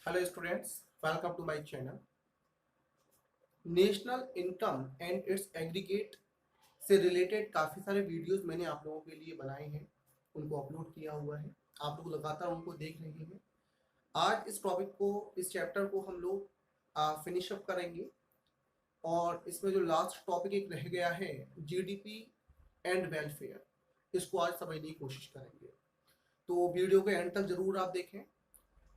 Hello students, welcome to my channel. National income and its aggregate से related काफ़ी सारे videos मैंने आप लोगों के लिए बनाए हैं, उनको अपलोड किया हुआ है। आप लोग लगातार उनको देख रहे हैं। आज इस टॉपिक को, इस चैप्टर को हम लोग फिनिश अप करेंगे और इसमें जो लास्ट टॉपिक एक रह गया है, जीडीपी एंड वेलफेयर, इसको आज समझने की कोशिश करेंगे। तो वीडियो के एंड तक जरूर आप देखें,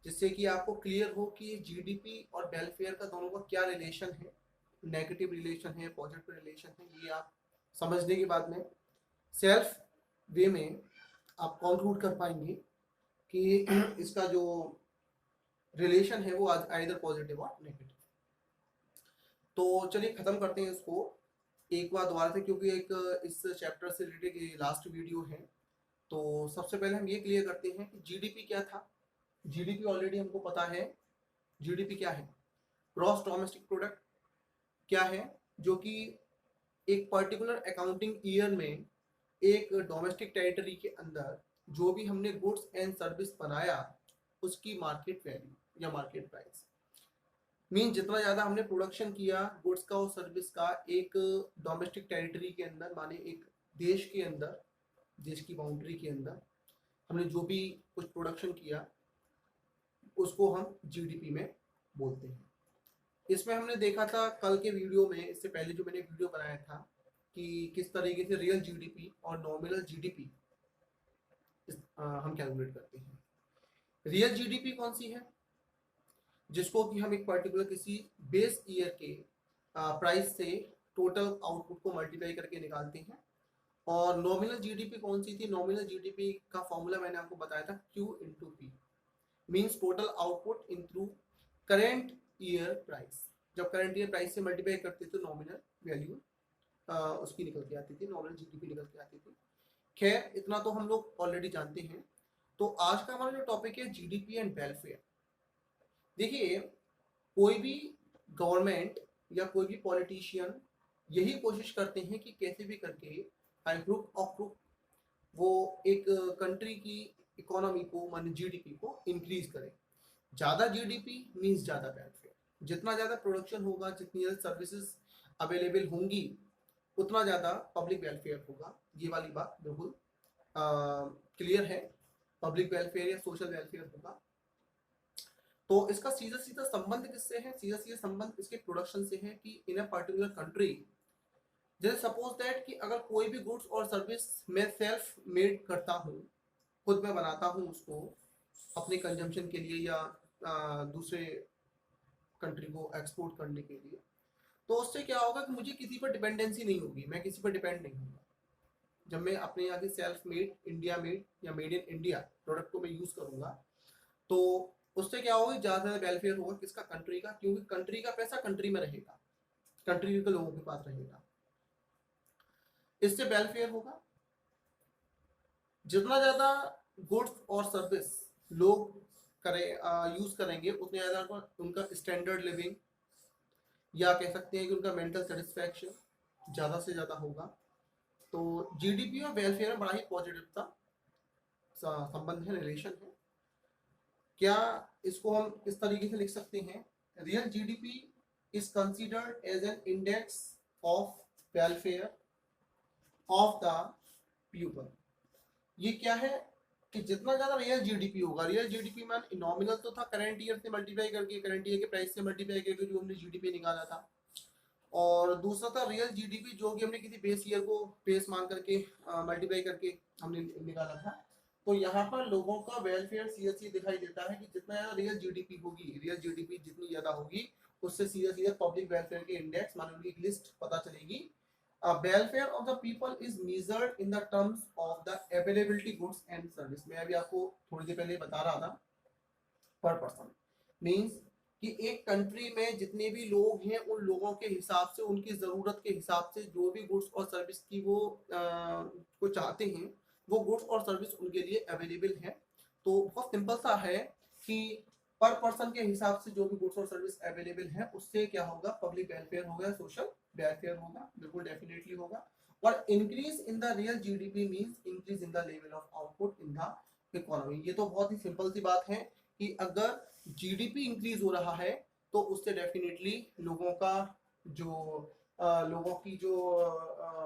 जिससे कि आपको क्लियर हो कि जीडीपी और वेलफेयर का दोनों का क्या रिलेशन है, नेगेटिव रिलेशन है, पॉजिटिव रिलेशन है। ये आप समझने के बाद में सेल्फ वे में आप कंक्लूड कर पाएंगे कि इसका जो रिलेशन है वो आइदर पॉजिटिव और नेगेटिव। तो चलिए खत्म करते हैं इसको एक बार दोबारा से, क्योंकि एक इस चैप्टर से रिलेटेड लास्ट वीडियो है। तो सबसे पहले हम ये क्लियर करते हैं कि जीडीपी क्या था। जीडीपी ऑलरेडी हमको पता है। जीडीपी क्या है? Gross domestic product. क्या है? जो कि एक पर्टिकुलर अकाउंटिंग ईयर में एक डोमेस्टिक टेरिटरी के अंदर जो भी हमने गुड्स एंड सर्विस बनाया, उसकी मार्केट वैल्यू या मार्केट प्राइस। मीन जितना ज़्यादा हमने प्रोडक्शन किया गुड्स का और सर्विस का एक डोमेस्टिक टेरिटरी के अंदर, माने एक देश के अंदर, देश की बाउंड्री के अंदर हमने जो भी कुछ प्रोडक्शन किया, उसको हम जीडीपी में बोलते हैं। इसमें हमने देखा था कल के वीडियो में, इससे पहले जो मैंने वीडियो बनाया था, कि किस तरीके से रियल जीडीपी और नॉमिनल जीडीपी हम कैलकुलेट करते हैं। रियल जीडीपी कौन सी है? जिसको कि हम एक पर्टिकुलर किसी बेस ईयर के प्राइस से टोटल आउटपुट को मल्टीप्लाई करके निकालते हैं। और नॉमिनल जीडीपी कौन सी थी? नॉमिनल जीडीपी का फॉर्मूला मैंने आपको बताया था, Q into P, means total output into current year price. जब करंट ईयर प्राइस से मल्टीप्लाई करते तो नॉमिनल वैल्यू उसकी निकल के आती थी, नॉमिनल जीडीपी निकल के आती थी। खैर, इतना तो हम लोग ऑलरेडी जानते हैं। तो आज का हमारा जो टॉपिक है जीडीपी एंड वेलफेयर। देखिए, कोई भी गवर्नमेंट या कोई भी पॉलिटिशियन यही कोशिश करते हैं कि कैसे भी करके ग्रुप ऑफ ग्रुप वो एक कंट्री की इकोनॉमी को, मान जीडीपी को इंक्रीज करे। ज़्यादा जीडीपी मीन्स ज़्यादा वेलफेयर। जितना ज़्यादा प्रोडक्शन होगा, जितनी ज़्यादा सर्विसेज अवेलेबल होंगी, उतना ज़्यादा पब्लिक वेलफेयर होगा। ये वाली बात बिल्कुल क्लियर है। पब्लिक वेलफेयर या सोशल वेलफेयर होगा। तो इसका सीधा सीधा संबंध किससे है? सीधा सीधा संबंध इसके प्रोडक्शन से है कि इन अ पर्टिकुलर कंट्री, जैसे सपोज दैट कि अगर कोई भी गुड्स और सर्विस मैं सेल्फ मेड करता हूँ, खुद मैं बनाता हूँ उसको अपने कंजम्पशन के लिए या दूसरे कंट्री को एक्सपोर्ट करने के लिए, तो उससे क्या होगा कि मुझे किसी पर डिपेंडेंसी नहीं होगी, मैं किसी पर डिपेंड नहीं हूँ। जब मैं अपने यहाँ की सेल्फ मेड, इंडिया मेड या मेड इन इंडिया प्रोडक्ट को मैं यूज करूंगा, तो उससे क्या होगा? ज़्यादा से ज़्यादा वेलफेयर होगा किसका? कंट्री का, क्योंकि कंट्री का पैसा कंट्री में रहेगा, कंट्री के लोगों के पास रहेगा। इससे वेलफेयर होगा। जितना ज़्यादा गुड्स और सर्विस लोग यूज करेंगे, उतने ज़्यादा उनका स्टैंडर्ड लिविंग या कह सकते हैं कि उनका मेंटल सेटिस्फैक्शन ज़्यादा से ज़्यादा होगा। तो जीडीपी और वेलफेयर में बड़ा ही पॉजिटिव सा संबंध है, रिलेशन है। क्या इसको हम इस तरीके से लिख सकते हैं? Real GDP is considered as an index of welfare of the people. ये क्या है कि जितना ज्यादा रियल जीडीपी होगा, रियल जीडीपी मान नॉमिनल तो था, करंट ईयर से मल्टीप्लाई करके, करंट ईयर के प्राइस से मल्टीप्लाई करके जो हमने जीडीपी निकाला था। और दूसरा था रियल जीडीपी, जो कि हमने किसी बेस ईयर को बेस मान करके मल्टीप्लाई करके हमने निकाला था। तो यहाँ पर लोगों का वेलफेयर सीधा सीधा दिखाई देता है कि जितना ज्यादा रियल जीडीपी होगी, रियल जीडीपी जितनी ज्यादा होगी, उससे सीधा सीधा पब्लिक वेलफेयर के इंडेक्स, मान उनकी लिस्ट पता चलेगी। Welfare of the people is measured in the terms of the availability goods and service. मैं अभी आपको थोड़ी देर पहले बता रहा था, पर पर्सन मीन्स कि एक कंट्री में जितने भी लोग हैं, उन लोगों के हिसाब से, उनकी ज़रूरत के हिसाब से जो भी गुड्स और सर्विस की वो को चाहते हैं, वो गुड्स और सर्विस उनके लिए अवेलेबल है। तो बहुत सिंपल सा है कि पर पर्सन के हिसाब से जो भी गुड्स और सर्विस अवेलेबल है, उससे क्या होगा? पब्लिक वेलफेयर होगा, सोशल वेलफेयर होगा, बिल्कुल डेफिनेटली होगा। और increase in the real GDP means increase in the level of output in the economy. ये तो बहुत ही सिंपल सी बात है कि अगर जीडीपी इंक्रीज हो रहा है तो उससे डेफिनेटली लोगों का जो लोगों की जो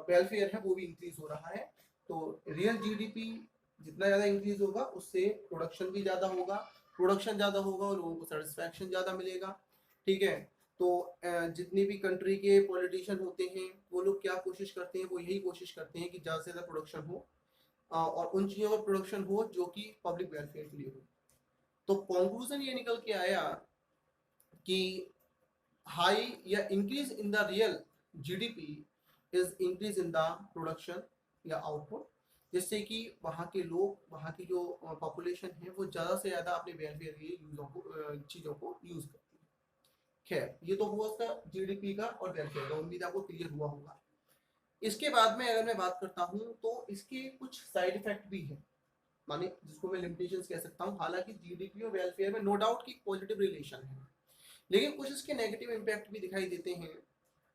वेलफेयर है वो भी इंक्रीज हो रहा है। तो रियल जीडीपी जितना ज़्यादा इंक्रीज होगा उससे प्रोडक्शन भी ज़्यादा होगा, प्रोडक्शन ज़्यादा होगा और लोगों को सेटिस्फैक्शन ज़्यादा मिलेगा। ठीक है। तो जितनी भी कंट्री के पॉलिटिशियन होते हैं वो लोग क्या कोशिश करते हैं, वो यही कोशिश करते हैं कि ज़्यादा से ज़्यादा प्रोडक्शन हो और उन चीज़ों का प्रोडक्शन हो जो कि पब्लिक वेलफेयर के लिए हो। तो कंक्लूजन ये निकल के आया कि हाई या increase in the real GDP is increase in the production या आउटपुट, जिससे कि वहाँ के लोग, वहाँ की जो पॉपुलेशन है वो ज़्यादा से ज़्यादा अपने वेलफेयर के चीज़ों को यूज करती है। खैर ये तो हुआ उसका जीडीपी का और वेलफेयर का, उम्मीद आपको क्लियर हुआ होगा। इसके बाद में अगर मैं बात करता हूँ तो इसके कुछ साइड इफेक्ट भी है, माने जिसको मैं लिमिटेशंस कह सकता हूँ। हालांकि जीडीपी और वेलफेयर में नो डाउट की पॉजिटिव रिलेशन है, लेकिन कुछ इसके नेगेटिव इम्पैक्ट भी दिखाई देते हैं,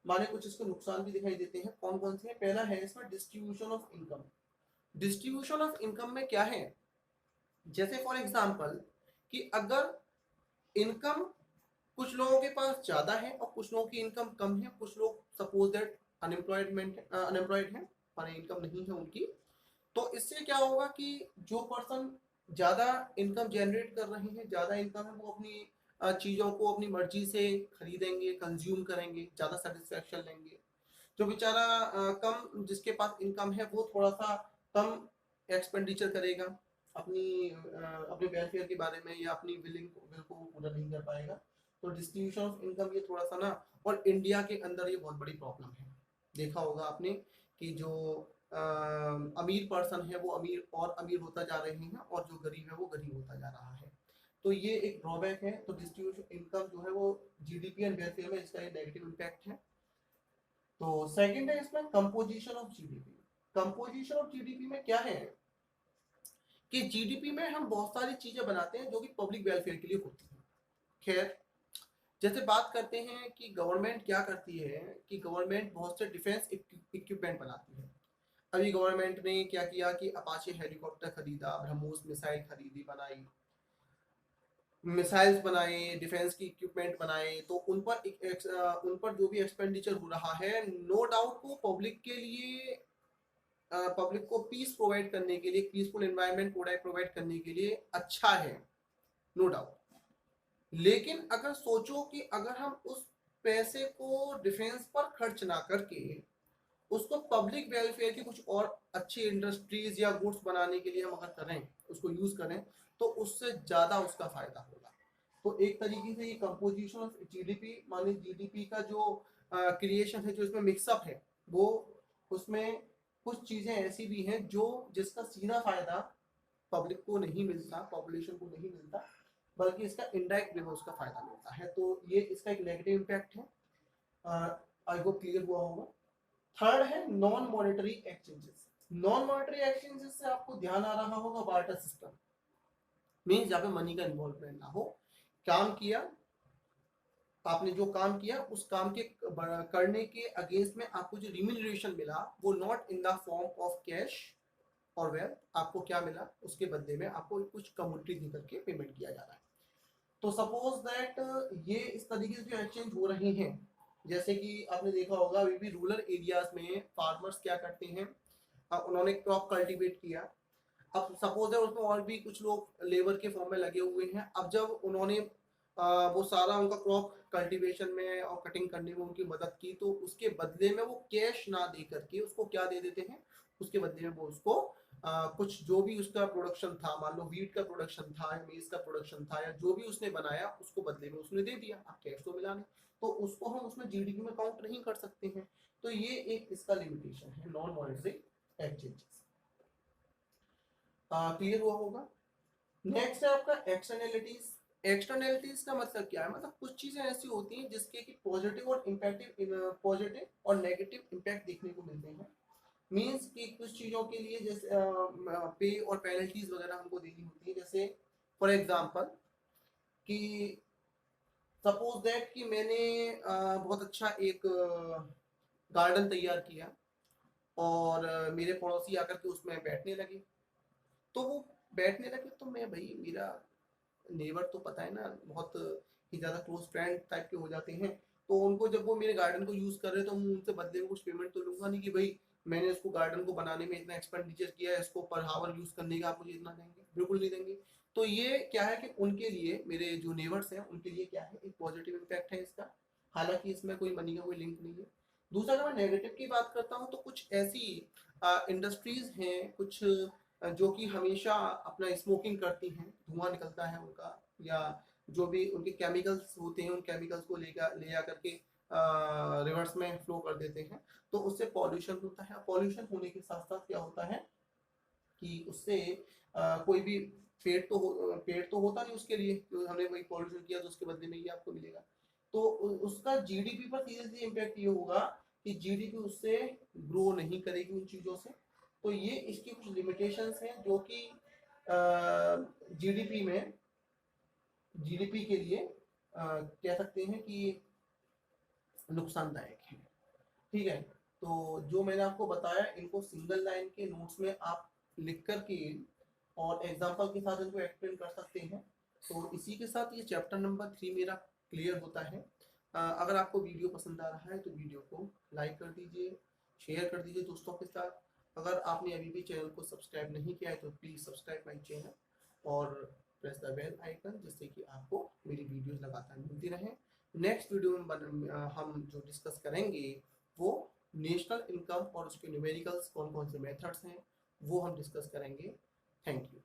माने कुछ इसके नुकसान भी दिखाई देते हैं। कौन कौन से हैं? पहला है इसमें distribution of income. Distribution of income में क्या है, जैसे फॉर एग्जांपल कि अगर इनकम कुछ लोगों के पास ज्यादा है और कुछ लोगों की इनकम कम है, कुछ लोग सपोज दैट अनएम्प्लॉयड है, माने इनकम नहीं है उनकी, तो इससे क्या होगा कि जो पर्सन ज्यादा इनकम जनरेट कर रहे हैं, ज्यादा इनकम है, वो अपनी चीजों को अपनी मर्जी से खरीदेंगे, कंज्यूम करेंगे, ज्यादा सेटिस्फेक्शन लेंगे। जो बेचारा कम जिसके पास इनकम है वो थोड़ा सा कम एक्सपेंडिचर करेगा अपनी अपने वेलफेयर के बारे में या अपनी विल को पूरा नहीं कर पाएगा। तो डिस्ट्रीब्यूशन ऑफ इनकम ये थोड़ा सा ना, और इंडिया के अंदर ये बहुत बड़ी प्रॉब्लम है। देखा होगा आपने कि जो अमीर पर्सन है वो अमीर और अमीर होता जा रहे हैं और जो गरीब है वो गरीब होता जा रहा है। तो ये एक ड्रॉबैक है। तो डिस्ट्रीब्यूशन इनकम जो है वो जीडीपी एंड वेलफेयर में इसका ये नेगेटिव इम्पैक्ट है। तो सेकंड है इसमें composition of GDP. Composition of GDP में क्या है कि जीडीपी में हम बहुत सारी चीजें बनाते हैं जो कि पब्लिक वेलफेयर के लिए होती हैं। खैर, जैसे बात करते हैं कि गवर्नमेंट क्या करती है कि गवर्नमेंट बहुत से डिफेंस इक्विपमेंट बनाती है। अभी गवर्नमेंट ने क्या किया कि अपाचे हेलीकॉप्टर खरीदा, ब्रह्मोस मिसाइल खरीदी, बनाई, मिसाइल्स बनाए, डिफेंस की इक्विपमेंट बनाए। तो उन पर जो भी एक्सपेंडिचर हो रहा है, नो डाउट वो पब्लिक के लिए, पब्लिक को पीस प्रोवाइड करने के लिए, पीसफुल एनवायरनमेंट प्रोवाइड करने के लिए अच्छा है, नो डाउट। लेकिन अगर सोचो कि अगर हम उस पैसे को डिफेंस पर खर्च ना करके उसको पब्लिक वेलफेयर की कुछ और अच्छी इंडस्ट्रीज या गुड्स बनाने के लिए हम अगर करें, उसको यूज करें, तो उससे ज्यादा उसका फायदा होगा। तो एक तरीके से ये कंपोजिशन ऑफ जीडीपी, माने जीडीपी का जो क्रिएशन है, जो इसमें मिक्सअप है, वो उसमें कुछ चीजें ऐसी भी हैं जो जिसका सीधा फायदा पब्लिक को नहीं मिलता, पॉपुलेशन को नहीं मिलता, बल्कि इसका इनडायरेक्ट वे में उसका फायदा मिलता है। तो ये इसका एक नेगेटिव इम्पैक्ट है। आई होप क्लियर हुआ होगा। थर्ड है non monetary exchanges. Non monetary exchanges से आपको ध्यान आ रहा होगा बार्टर सिस्टम, मीन्स जहाँ पे मनी का इन्वॉल्वमेंट ना हो। काम किया, आपने जो काम किया उस काम के करने के अगेंस्ट में आपको जो रिम्यूनरेशन मिला वो not in the form of cash और वेल्थ, आपको क्या मिला उसके बदले में आपको कुछ कमोडिटी दे करके पेमेंट किया जा रहा है। तो सपोज दैट ये इस तरीके से जो एक्सचेंज हो रहे हैं, जैसे कि आपने देखा होगा अभी भी रूरल एरियाज में फार्मर्स क्या करते हैं, उन्होंने क्रॉप कल्टीवेट किया। अब सपोज है उसमें और भी कुछ लोग लेबर के फॉर्म में लगे हुए हैं। अब जब उन्होंने वो सारा उनका क्रॉप कल्टीवेशन में और कटिंग करने में उनकी मदद की, तो उसके बदले में वो कैश ना दे करके उसको क्या दे देते हैं, उसके बदले में वो उसको कुछ जो भी उसका प्रोडक्शन था, मान लो वीट का प्रोडक्शन था या मेज का प्रोडक्शन था या जो भी उसने बनाया उसको बदले में उसने दे दिया। अब कैश तो मिला नहीं, तो उसको हम उसमें जीडीपी में काउंट नहीं कर सकते हैं। तो ये एक इसका लिमिटेशन है नॉन मॉनेटरी एक्सचेंजेस। क्लियर हुआ होगा। नेक्स्ट है आपका एक्सटर्नैलिटीज। एक्सटर्नैलिटीज का मतलब क्या है, मतलब कुछ चीजें ऐसी होती हैं जिसके कि पॉजिटिव और नेगेटिव इम्पैक्ट देखने को मिलते हैं। मींस कि कुछ चीजों के लिए जैसे पे और पेनल्टीज वगैरह हमको देनी होती है। जैसे फॉर एग्जांपल कि सपोज दैट कि मैंने बहुत अच्छा एक गार्डन तैयार किया और मेरे पड़ोसी आकर के उसमें बैठने लगे। तो वो बैठने लगे तो मैं, भाई मेरा नेबर तो पता है ना बहुत ही ज़्यादा क्लोज फ्रेंड टाइप के हो जाते हैं। तो उनको जब वो मेरे गार्डन को यूज़ कर रहे हैं तो मैं उनसे बदले में कुछ पेमेंट तो लूँगा नहीं कि भाई मैंने इसको गार्डन को बनाने में इतना एक्सपेंडिचर किया है, इसको पर हावर यूज़ करने का आप मुझे इतना देंगे, बिल्कुल नहीं देंगे। तो ये क्या है कि उनके लिए, मेरे जो नेबर्स हैं उनके लिए क्या है, एक पॉजिटिव इम्पैक्ट है इसका, हालांकि इसमें कोई मनी का कोई लिंक नहीं है। दूसरा अगर मैं नेगेटिव की बात करता हूँ तो कुछ ऐसी इंडस्ट्रीज हैं, कुछ जो कि हमेशा अपना स्मोकिंग करती हैं, धुआं निकलता है उनका, या जो भी उनके केमिकल्स होते हैं उन केमिकल्स को ले जा करके रिवर्स में फ्लो कर देते हैं। तो उससे पॉल्यूशन होता है। पॉल्यूशन होने के साथ साथ क्या होता है कि उससे कोई भी पेड़ तो होता नहीं उसके लिए, तो हमने वही पॉल्यूशन किया तो उसके बदले में ये आपको मिलेगा। तो उसका जीडीपी पर सीधे सीधे इम्पैक्ट ये होगा कि जीडीपी उससे ग्रो नहीं करेगी उन चीज़ों से। तो ये इसकी कुछ लिमिटेशंस हैं जो कि जीडीपी में, जीडीपी के लिए कह सकते हैं कि नुकसानदायक है। ठीक है, तो जो मैंने आपको बताया इनको सिंगल लाइन के नोट्स में आप लिख करके और एग्जाम्पल के साथ इनको एक्सप्लेन कर सकते हैं। तो इसी के साथ ये चैप्टर नंबर 3 मेरा क्लियर होता है। अगर आपको वीडियो पसंद आ रहा है तो वीडियो को लाइक कर दीजिए, शेयर कर दीजिए दोस्तों के साथ। अगर आपने अभी भी चैनल को सब्सक्राइब नहीं किया है तो प्लीज़ सब्सक्राइब माई चैनल और प्रेस द बेल आइकन, जिससे कि आपको मेरी वीडियोस लगातार मिलती रहें। नेक्स्ट वीडियो में हम जो डिस्कस करेंगे वो नेशनल इनकम और उसके न्यूमेरिकल्स कौन कौन से मेथड्स हैं वो हम डिस्कस करेंगे। Thank you.